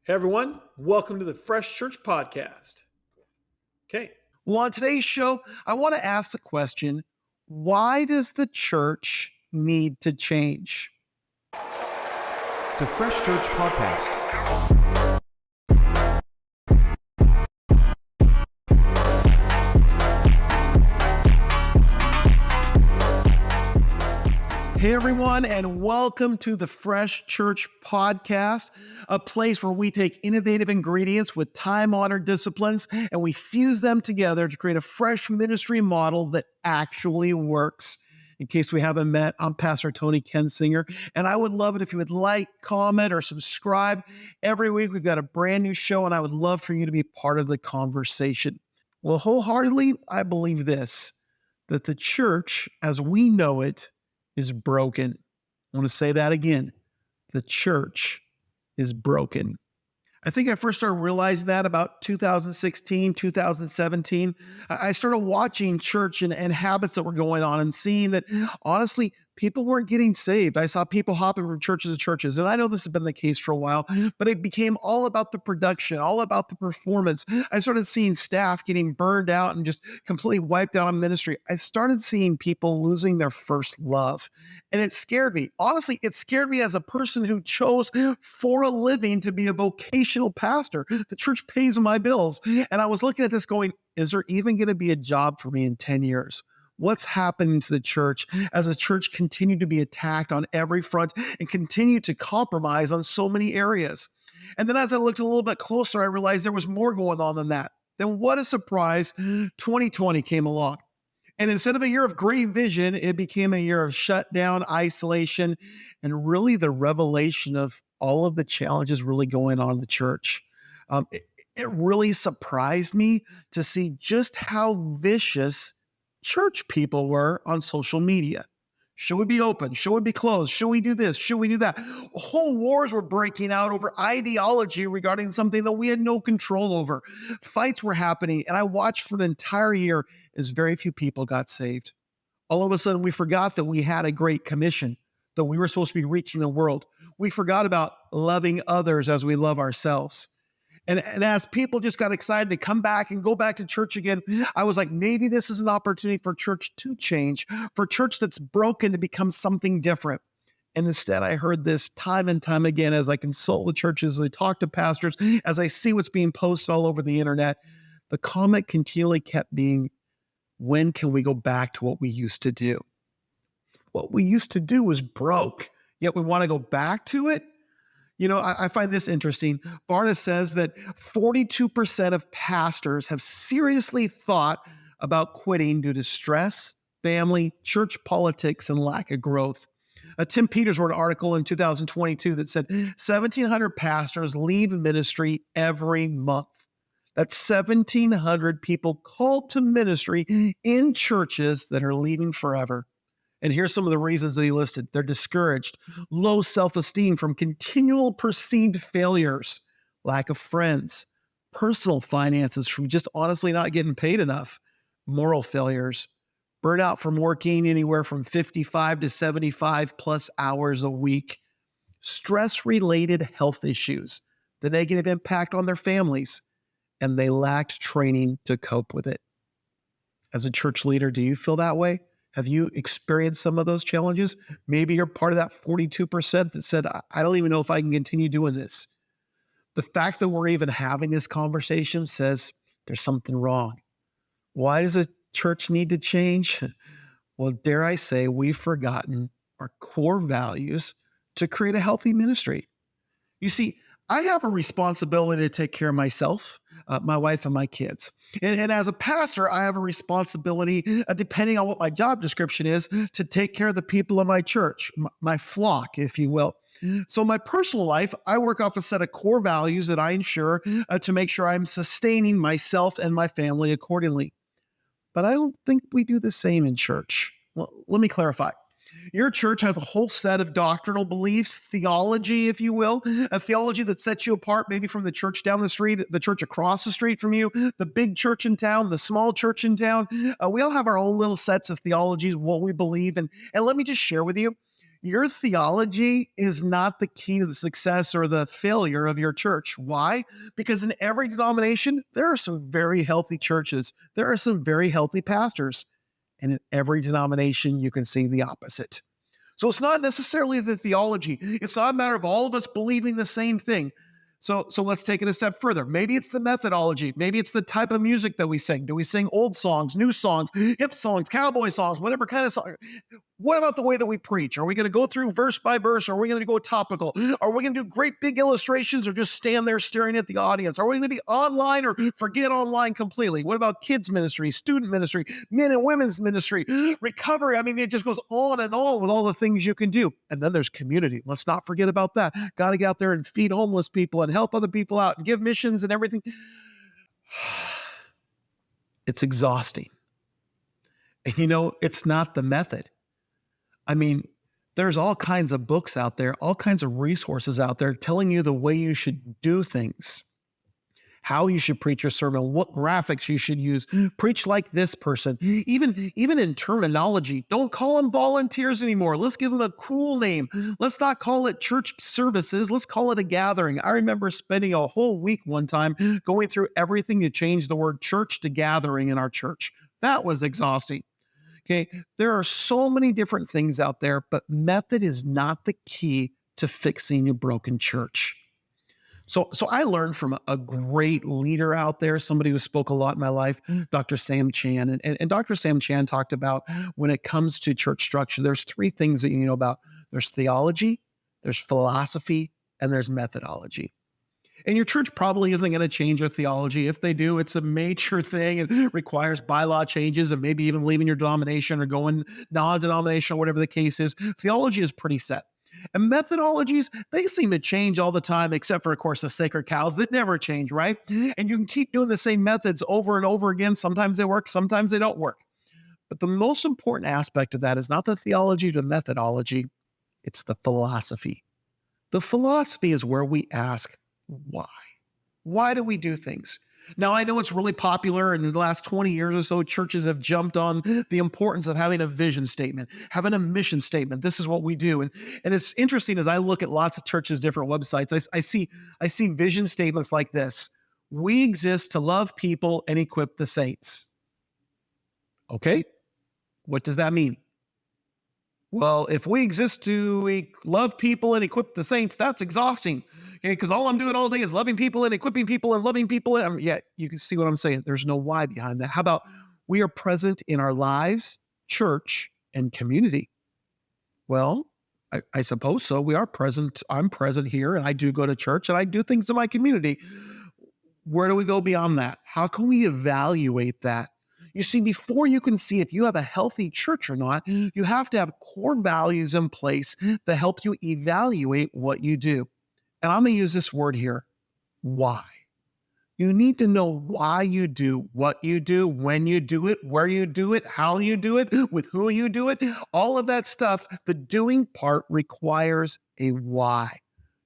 Hey everyone, welcome to the Fresh Church Podcast. Okay. Well, on today's show, I want to ask the question, why does the church need to change? The Fresh Church Podcast. Hey everyone, and welcome to the Fresh Church Podcast, a place where we take innovative ingredients with time-honored disciplines and we fuse them together to create a fresh ministry model that actually works. In case we haven't met, I'm Pastor Tony Kensinger, and I would love it if you would like, comment, or subscribe. Every week we've got a brand new show, and I would love for you to be part of the conversation. Well, wholeheartedly, I believe this, that the church, as we know it, is broken. I want to say that again. The church is broken. I think I first started realizing that about 2016, 2017. I started watching church and habits that were going on and seeing that, honestly, people weren't getting saved. I saw people hopping from churches to churches. And I know this has been the case for a while, but it became all about the production, all about the performance. I started seeing staff getting burned out and just completely wiped out on ministry. I started seeing people losing their first love. And it scared me. Honestly, it scared me as a person who chose for a living to be a vocational pastor. The church pays my bills. And I was looking at this going, is there even going to be a job for me in 10 years? What's happening to the church as the church continued to be attacked on every front and continued to compromise on so many areas? And then as I looked a little bit closer, I realized there was more going on than that. Then what a surprise, 2020 came along. And instead of a year of great vision, it became a year of shutdown, isolation, and really the revelation of all of the challenges really going on in the church. It really surprised me to see just how vicious church people were on social media. Should we be open? Should we be closed? Should we do this? Should we do that? Whole wars were breaking out over ideology regarding something that we had no control over. Fights were happening, and I watched for an entire year as very few people got saved. All of a sudden, we forgot that we had a great commission, that we were supposed to be reaching the world. We forgot about loving others as we love ourselves. And as people just got excited to come back and go back to church again, I was like, maybe this is an opportunity for church to change, for church that's broken to become something different. And instead, I heard this time and time again as I consult with churches, as I talk to pastors, as I see what's being posted all over the internet. The comment continually kept being, when can we go back to what we used to do? What we used to do was broke, yet we want to go back to it? You know, I find this interesting. Barna says that 42% of pastors have seriously thought about quitting due to stress, family, church politics, and lack of growth. Tim Peters wrote an article in 2022 that said 1,700 pastors leave ministry every month. That's 1,700 people called to ministry in churches that are leaving forever. And here's some of the reasons that he listed. They're discouraged, low self-esteem from continual perceived failures, lack of friends, personal finances from just honestly not getting paid enough, moral failures, burnout from working anywhere from 55 to 75 plus hours a week, stress-related health issues, the negative impact on their families, and they lacked training to cope with it. As a church leader, do you feel that way? Have you experienced some of those challenges? Maybe you're part of that 42% that said, I don't even know if I can continue doing this. The fact that we're even having this conversation says there's something wrong. Why does a church need to change? Well, dare I say, we've forgotten our core values to create a healthy ministry. You see, I have a responsibility to take care of myself, my wife, and my kids. And as a pastor, I have a responsibility, depending on what my job description is, to take care of the people in my church, my flock, if you will. So in my personal life, I work off a set of core values that I ensure to make sure I'm sustaining myself and my family accordingly. But I don't think we do the same in church. Well, let me clarify. Your church has a whole set of doctrinal beliefs, theology, if you will, a theology that sets you apart maybe from the church down the street, the church across the street from you, the big church in town, the small church in town. We all have our own little sets of theologies, what we believe. And let me just share with you, Your theology is not the key to the success or the failure of your church. Why? Because in every denomination, there are some very healthy churches. There are some very healthy pastors. And in every denomination, you can see the opposite. So it's not necessarily the theology. It's not a matter of all of us believing the same thing. So let's take it a step further. Maybe it's the methodology. Maybe it's the type of music that we sing. Do we sing old songs, new songs, hip songs, cowboy songs, whatever kind of song? What about the way that we preach? Are we going to go through verse by verse? Or are we going to go topical? Are we going to do great big illustrations or just stand there staring at the audience? Are we going to be online or forget online completely? What about kids ministry, student ministry, men and women's ministry, recovery? I mean, it just goes on and on with all the things you can do. And then there's community. Let's not forget about that. Got to get out there and feed homeless people and help other people out and give missions and everything. It's exhausting. And it's not the method. I mean, there's all kinds of books out there, all kinds of resources out there telling you the way you should do things, how you should preach your sermon, what graphics you should use, preach like this person, even in terminology. Don't call them volunteers anymore. Let's give them a cool name. Let's not call it church services. Let's call it a gathering. I remember spending a whole week one time going through everything to change the word church to gathering in our church. That was exhausting. Okay, there are so many different things out there, but method is not the key to fixing a broken church. So I learned from a great leader out there, somebody who spoke a lot in my life, Dr. Sam Chan. And Dr. Sam Chan talked about when it comes to church structure, there's three things that you know about. There's theology, there's philosophy, and there's methodology. And your church probably isn't going to change their theology. If they do, it's a major thing. It requires bylaw changes and maybe even leaving your denomination or going non-denominational, whatever the case is. Theology is pretty set. And methodologies, they seem to change all the time, except for, of course, the sacred cows that never change, right? And you can keep doing the same methods over and over again. Sometimes they work, sometimes they don't work. But the most important aspect of that is not the theology or the methodology, it's the philosophy. The philosophy is where we ask, why? Why do we do things? Now, I know it's really popular, and in the last 20 years or so, churches have jumped on the importance of having a vision statement, having a mission statement. This is what we do. And it's interesting as I look at lots of churches' different websites, I see vision statements like this. We exist to love people and equip the saints. Okay, what does that mean? Well, if we exist to love people and equip the saints, that's exhausting. Okay, because all I'm doing all day is loving people and equipping people and loving people. And you can see what I'm saying. There's no why behind that. How about we are present in our lives, church, and community? Well, I suppose so. We are present. I'm present here, and I do go to church, and I do things in my community. Where do we go beyond that? How can we evaluate that? You see, before you can see if you have a healthy church or not, you have to have core values in place that help you evaluate what you do. And I'm going to use this word here, why. You need to know why you do what you do, when you do it, where you do it, how you do it, with who you do it. All of that stuff, the doing part requires a why.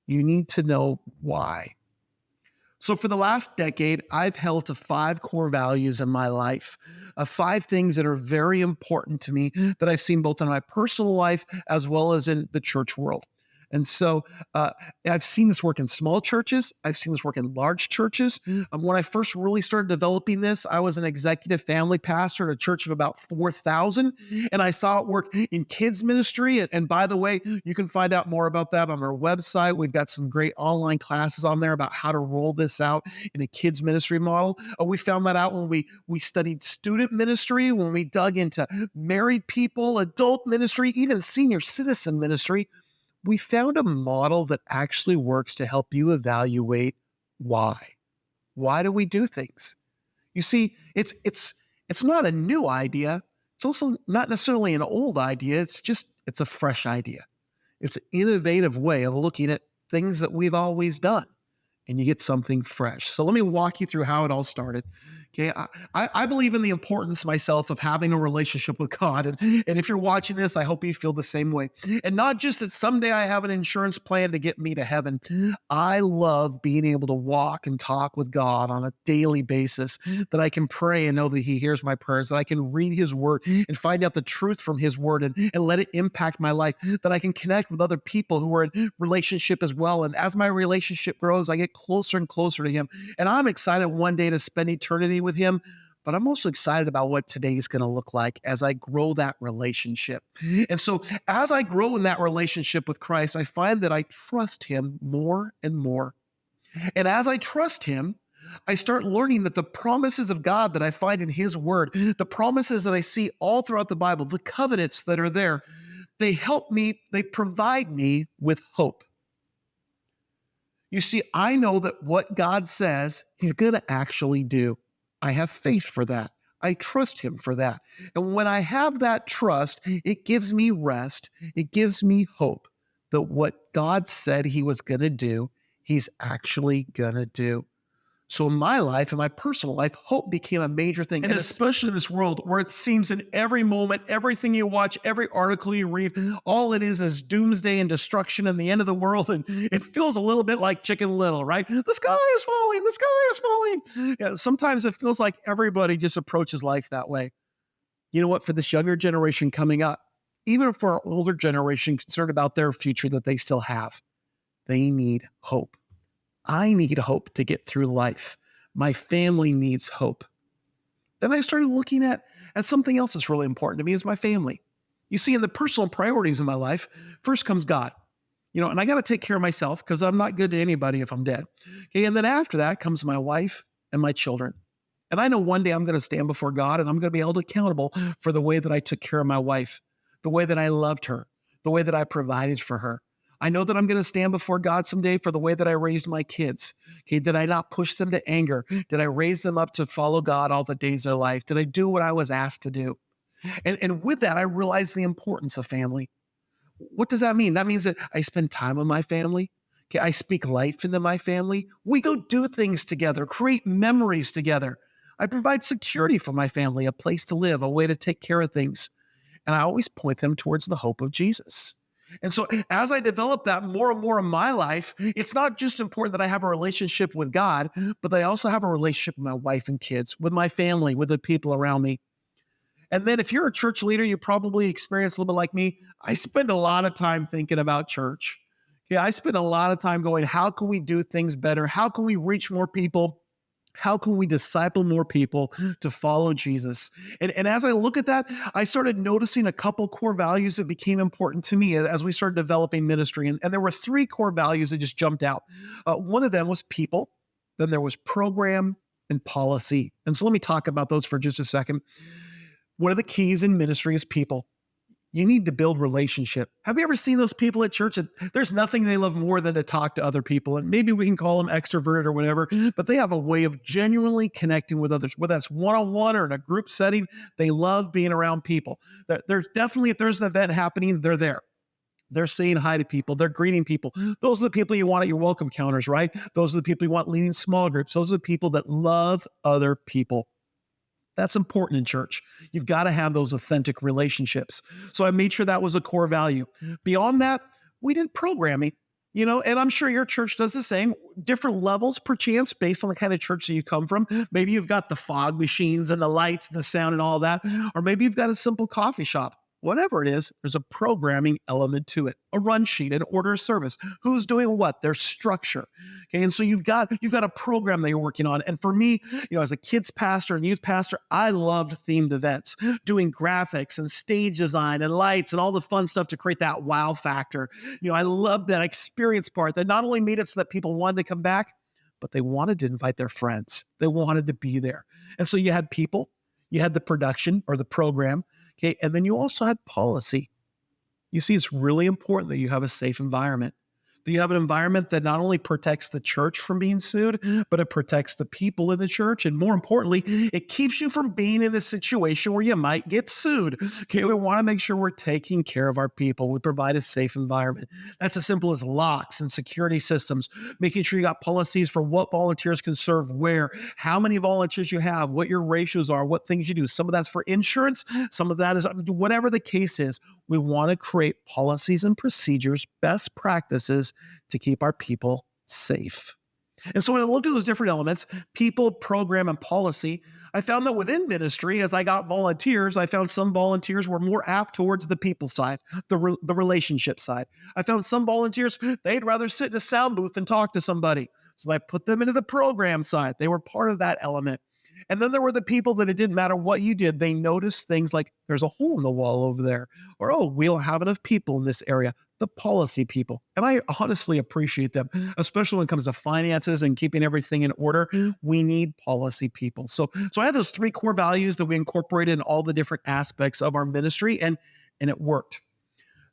You need to know why. So for the last decade, I've held to 5 core values in my life, 5 things that are very important to me that I've seen both in my personal life as well as in the church world. And so I've seen this work in small churches. I've seen this work in large churches. When I first really started developing this, I was an executive family pastor at a church of about 4,000. And I saw it work in kids ministry. And by the way, you can find out more about that on our website. We've got some great online classes on there about how to roll this out in a kids ministry model. We found that out when we studied student ministry, when we dug into married people, adult ministry, even senior citizen ministry. We found a model that actually works to help you evaluate why. Why do we do things? You see, it's not a new idea. It's also not necessarily an old idea. It's a fresh idea. It's an innovative way of looking at things that we've always done. and you get something fresh. So let me walk you through how it all started. Okay, I believe in the importance myself of having a relationship with God. And if you're watching this, I hope you feel the same way. And not just that someday I have an insurance plan to get me to heaven. I love being able to walk and talk with God on a daily basis, that I can pray and know that he hears my prayers, that I can read his word and find out the truth from his word and let it impact my life, that I can connect with other people who are in relationship as well. And as my relationship grows, I get closer and closer to him. And I'm excited one day to spend eternity with him, but I'm also excited about what today is going to look like as I grow that relationship. And so as I grow in that relationship with Christ, I find that I trust him more and more. And as I trust him, I start learning that the promises of God that I find in his word, the promises that I see all throughout the Bible, the covenants that are there, they help me, they provide me with hope. You see, I know that what God says, he's going to actually do. I have faith for that. I trust him for that. And when I have that trust, it gives me rest. It gives me hope that what God said he was going to do, he's actually going to do. So in my life, in my personal life, hope became a major thing. And especially in this world where it seems in every moment, everything you watch, every article you read, all it is doomsday and destruction and the end of the world. And it feels a little bit like Chicken Little, right? The sky is falling, the sky is falling. Yeah, sometimes it feels like everybody just approaches life that way. You know what? For this younger generation coming up, even for our older generation concerned about their future that they still have, they need hope. I need hope to get through life. My family needs hope. Then I started looking at something else that's really important to me is my family. You see, in the personal priorities in my life, first comes God. And I got to take care of myself because I'm not good to anybody if I'm dead. Okay, and then after that comes my wife and my children. And I know one day I'm going to stand before God and I'm going to be held accountable for the way that I took care of my wife, the way that I loved her, the way that I provided for her. I know that I'm going to stand before God someday for the way that I raised my kids. Okay, did I not push them to anger? Did I raise them up to follow God all the days of their life? Did I do what I was asked to do? And with that, I realized the importance of family. What does that mean? That means that I spend time with my family. Okay, I speak life into my family. We go do things together, create memories together. I provide security for my family, a place to live, a way to take care of things. And I always point them towards the hope of Jesus. And so as I develop that more and more in my life, it's not just important that I have a relationship with God, but that I also have a relationship with my wife and kids, with my family, with the people around me. And then if you're a church leader, you probably experience a little bit like me. I spend a lot of time thinking about church. Okay, I spend a lot of time going, how can we do things better? How can we reach more people? How can we disciple more people to follow Jesus? And as I look at that, I started noticing a couple core values that became important to me as we started developing ministry. And there were three core values that just jumped out. One of them was people. Then there was program and policy. And so let me talk about those for just a second. One of the keys in ministry is people. You need to build relationship. Have you ever seen those people at church? There's nothing they love more than to talk to other people. And maybe we can call them extroverted or whatever, but they have a way of genuinely connecting with others, whether that's one-on-one or in a group setting. They love being around people. There's definitely, if there's an event happening, they're there. They're saying hi to people. They're greeting people. Those are the people you want at your welcome counters, right? Those are the people you want leading small groups. Those are the people that love other people. That's important in church. You've got to have those authentic relationships. So I made sure that was a core value. Beyond that, we did programming, and I'm sure your church does the same. Different levels, perchance, based on the kind of church that you come from. Maybe you've got the fog machines and the lights and the sound and all that. Or maybe you've got a simple coffee shop. Whatever it is, there's a programming element to it, a run sheet, an order of service. Who's doing what? There's structure. Okay, and so you've got a program that you're working on. And for me, as a kids pastor and youth pastor, I loved themed events, doing graphics and stage design and lights and all the fun stuff to create that wow factor. I loved that experience part that not only made it so that people wanted to come back, but they wanted to invite their friends. They wanted to be there. And so you had people, you had the production or the program. Okay, and then you also had policy. You see, it's really important that you have a safe environment. Do you have an environment that not only protects the church from being sued, but it protects the people in the church? And more importantly, it keeps you from being in a situation where you might get sued. Okay, we want to make sure we're taking care of our people. We provide a safe environment. That's as simple as locks and security systems, making sure you got policies for what volunteers can serve where, how many volunteers you have, what your ratios are, what things you do. Some of that's for insurance. Some of that is whatever the case is. We want to create policies and procedures, best practices to keep our people safe. And so when I looked at those different elements, people, program, and policy, I found that within ministry, as I got volunteers, I found some volunteers were more apt towards the people side, the relationship side. I found some volunteers, they'd rather sit in a sound booth and talk to somebody. So I put them into the program side. They were part of that element. And then there were the people that it didn't matter what you did. They noticed things like there's a hole in the wall over there, or, oh, we don't have enough people in this area. The policy people. And I honestly appreciate them, especially when it comes to finances and keeping everything in order. We need policy people. So I had those 3 core values that we incorporated in all the different aspects of our ministry, and it worked.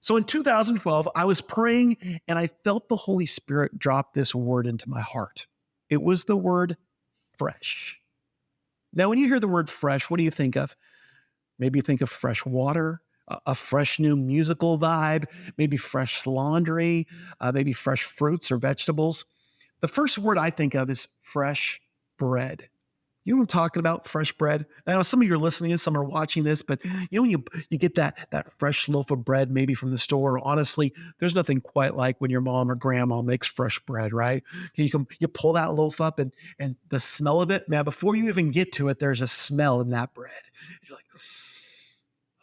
So in 2012, I was praying and I felt the Holy Spirit drop this word into my heart. It was the word fresh. Now, when you hear the word fresh, what do you think of? Maybe you think of fresh water, a fresh new musical vibe, maybe fresh laundry, maybe fresh fruits or vegetables. The first word I think of is fresh bread. You know what I'm talking about? Fresh bread. I know some of you are listening, some are watching this, but you know when you get that fresh loaf of bread maybe from the store. Honestly, there's nothing quite like when your mom or grandma makes fresh bread, right? You pull that loaf up and the smell of it, man, before you even get to it, there's a smell in that bread. You're like,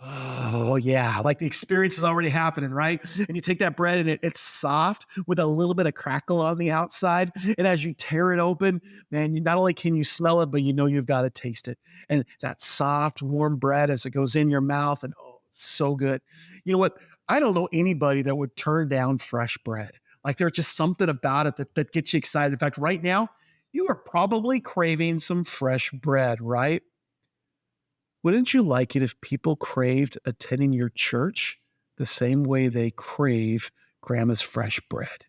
oh yeah, like the experience is already happening, right? And you take that bread and it's soft with a little bit of crackle on the outside. And as you tear it open, man, not only can you smell it, but you know you've got to taste it. And that soft, warm bread as it goes in your mouth, and oh, so good. You know what? I don't know anybody that would turn down fresh bread. Like there's just something about it that gets you excited. In fact, right now, you are probably craving some fresh bread, right? Wouldn't you like it if people craved attending your church the same way they crave grandma's fresh bread?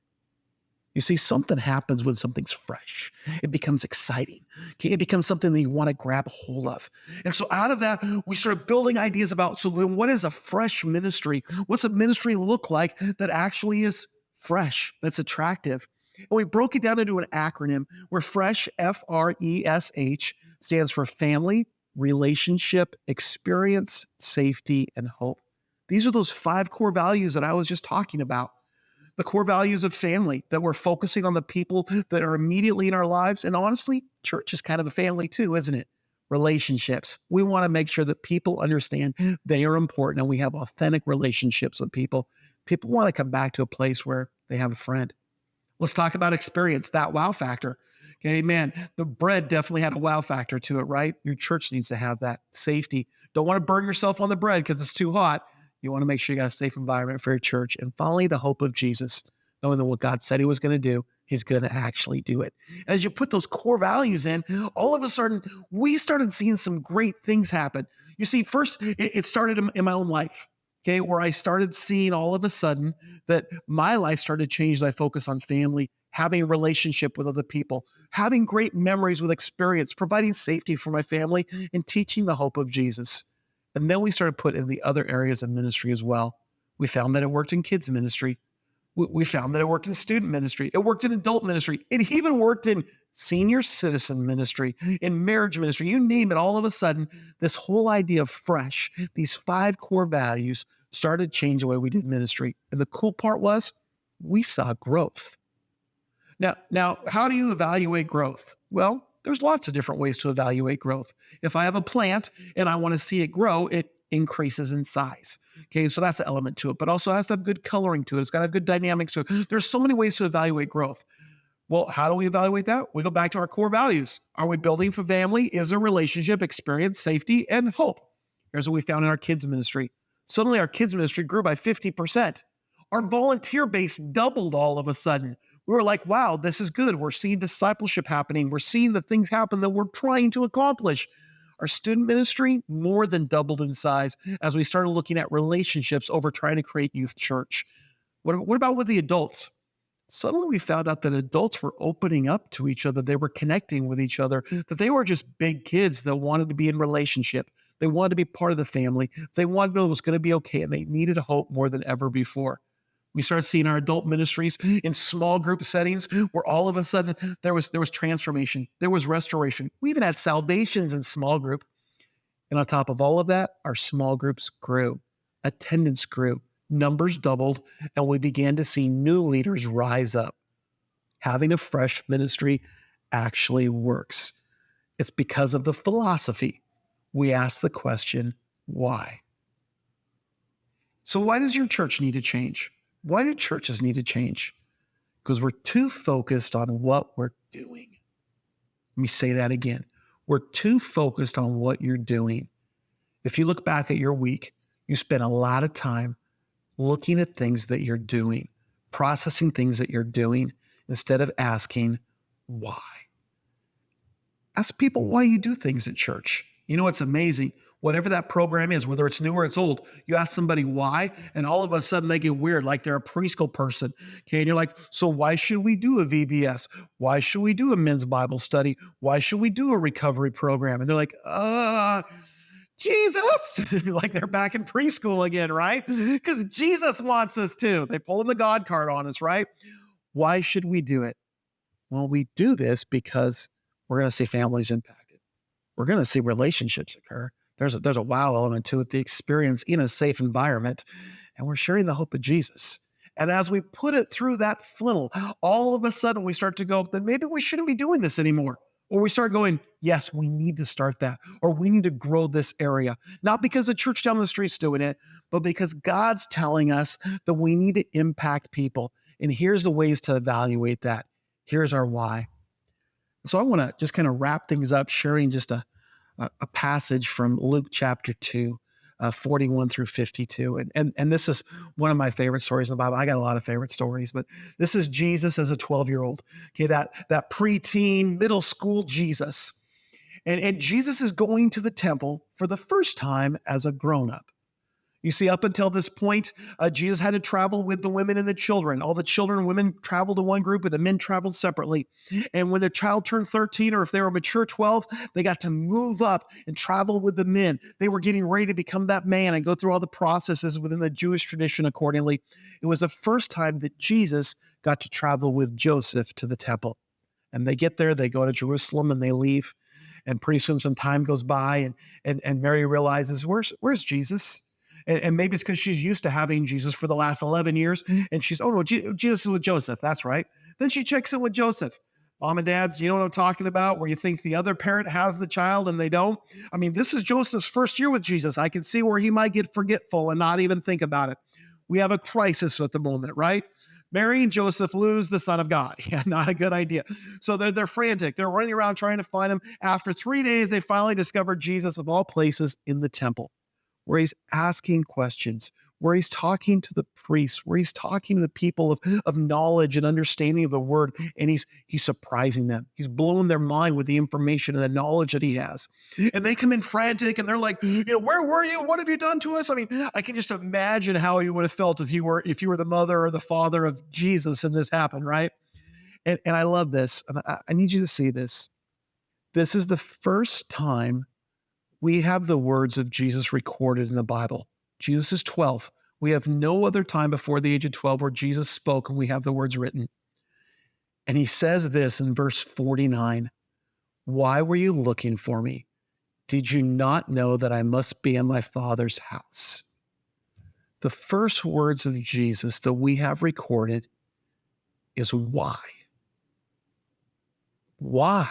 You see, something happens when something's fresh. It becomes exciting. Okay? It becomes something that you want to grab a hold of. And so out of that, we started building ideas about, so then what is a fresh ministry? What's a ministry look like that actually is fresh, that's attractive? And we broke it down into an acronym where FRESH, F-R-E-S-H, stands for family, relationship, experience, safety, and hope. These are those 5 core values that I was just talking about. The core values of family, that we're focusing on the people that are immediately in our lives. And honestly, church is kind of a family too, isn't it? Relationships. We want to make sure that people understand they are important and we have authentic relationships with people. People want to come back to a place where they have a friend. Let's talk about experience, that wow factor. Okay, man, the bread definitely had a wow factor to it, right? Your church needs to have that. Safety. Don't want to burn yourself on the bread because it's too hot. You want to make sure you got a safe environment for your church. And finally, the hope of Jesus, knowing that what God said he was going to do, he's going to actually do it. And as you put those core values in, all of a sudden, we started seeing some great things happen. You see, first, it started in my own life. Okay, where I started seeing all of a sudden that my life started to change as I focus on family, having a relationship with other people, having great memories with experience, providing safety for my family, and teaching the hope of Jesus. And then we started putting in the other areas of ministry as well. We found that it worked in kids ministry. We found that it worked in student ministry. It worked in adult ministry. It even worked in senior citizen ministry, in marriage ministry, you name it. All of a sudden, this whole idea of fresh, these 5 core values started to change the way we did ministry. And the cool part was we saw growth. Now, how do you evaluate growth? Well, there's lots of different ways to evaluate growth. If I have a plant and I want to see it grow, it increases in size. Okay, so that's an element to it, but also has to have good coloring to it. It's got to have good dynamics to it. There's so many ways to evaluate growth. Well, how do we evaluate that? We go back to our core values. Are we building for family? Is a relationship, experience, safety, and hope? Here's what we found in our kids ministry. Suddenly our kids ministry grew by 50%. Our volunteer base doubled all of a sudden. We were like, wow, this is good. We're seeing discipleship happening. We're seeing the things happen that we're trying to accomplish. Our student ministry more than doubled in size as we started looking at relationships over trying to create youth church. What about with the adults? suddenly we found out that adults were opening up to each other. They were connecting with each other, that they were just big kids that wanted to be in relationship. They wanted to be part of the family. They wanted to know it was going to be okay, and they needed hope more than ever before. We started seeing our adult ministries in small group settings where all of a sudden there was transformation, there was restoration. We even had salvations in small group. And on top of all of that, our small groups grew, attendance grew, numbers doubled, and we began to see new leaders rise up. Having a fresh ministry actually works. It's because of the philosophy. We ask the question, why? So why does your church need to change? Why do churches need to change? Because we're too focused on what we're doing. Let me say that again. We're too focused on what you're doing. If you look back at your week, you spend a lot of time looking at things that you're doing, processing things that you're doing, instead of asking why. Ask people why you do things at church. You know, it's amazing. Whatever that program is, whether it's new or it's old, you ask somebody why, and all of a sudden they get weird, like they're a preschool person. Okay, and you're like, so why should we do a VBS? Why should we do a men's Bible study? Why should we do a recovery program? And they're like, Jesus, like they're back in preschool again, right? Because Jesus wants us to. They pull in the God card on us, right? Why should we do it? Well, we do this because we're going to see families impacted. We're going to see relationships occur. There's a wow element to it, the experience in a safe environment, and we're sharing the hope of Jesus. And as we put it through that funnel, all of a sudden we start to go, then maybe we shouldn't be doing this anymore. Or we start going, yes, we need to start that, or we need to grow this area. Not because the church down the street's doing it, but because God's telling us that we need to impact people. And here's the ways to evaluate that. Here's our why. So I want to just kind of wrap things up, sharing just a passage from Luke chapter 2, 41 through 52. And this is one of my favorite stories in the Bible. I got a lot of favorite stories, but this is Jesus as a 12-year-old. Okay, that preteen, middle school Jesus. And Jesus is going to the temple for the first time as a grown-up. You see, up until this point, Jesus had to travel with the women and the children. All the children and women traveled to one group, and the men traveled separately. And when the child turned 13, or if they were mature 12, they got to move up and travel with the men. They were getting ready to become that man and go through all the processes within the Jewish tradition accordingly. It was the first time that Jesus got to travel with Joseph to the temple. And they get there, they go to Jerusalem, and they leave. And pretty soon some time goes by, and Mary realizes, where's Jesus? And maybe it's because she's used to having Jesus for the last 11 years. And she's, oh no, Jesus is with Joseph. That's right. Then she checks in with Joseph. Mom and dads, you know what I'm talking about? Where you think the other parent has the child and they don't. I mean, this is Joseph's first year with Jesus. I can see where he might get forgetful and not even think about it. We have a crisis at the moment, right? Mary and Joseph lose the Son of God. Yeah, not a good idea. So they're frantic. They're running around trying to find him. After 3 days, they finally discovered Jesus, of all places, in the temple, where he's asking questions, where he's talking to the priests, where he's talking to the people of knowledge and understanding of the word, and he's surprising them. He's blowing their mind with the information and the knowledge that he has. And they come in frantic, and they're like, where were you? What have you done to us? I mean, I can just imagine how you would have felt if you were the mother or the father of Jesus and this happened, right? And I love this. And I need you to see this. This is the first time we have the words of Jesus recorded in the Bible. Jesus is 12. We have no other time before the age of 12 where Jesus spoke and we have the words written. And he says this in verse 49, "Why were you looking for me? Did you not know that I must be in my Father's house?" The first words of Jesus that we have recorded is why. Why?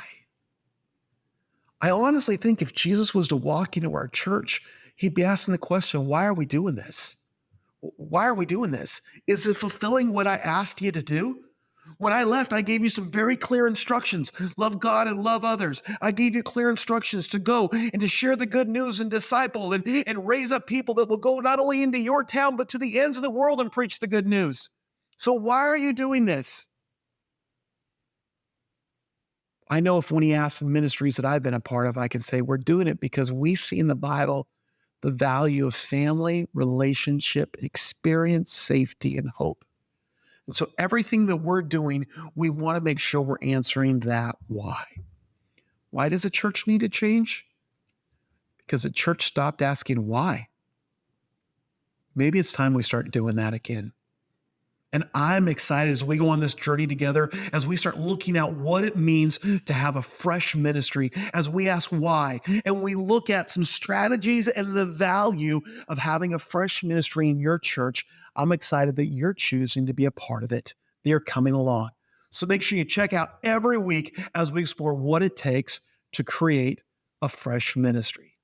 I honestly think if Jesus was to walk into our church, he'd be asking the question, why are we doing this? Why are we doing this? Is it fulfilling what I asked you to do? When I left, I gave you some very clear instructions. Love God and love others. I gave you clear instructions to go and to share the good news and disciple and raise up people that will go not only into your town, but to the ends of the world and preach the good news. So why are you doing this? I know if when he asks in ministries that I've been a part of, I can say we're doing it because we see in the Bible the value of family, relationship, experience, safety, and hope. And so everything that we're doing, we want to make sure we're answering that why. Why does a church need to change? Because the church stopped asking why. Maybe it's time we start doing that again. And I'm excited as we go on this journey together, as we start looking at what it means to have a fresh ministry, as we ask why, and we look at some strategies and the value of having a fresh ministry in your church. I'm excited that you're choosing to be a part of it. They're coming along. So make sure you check out every week as we explore what it takes to create a fresh ministry.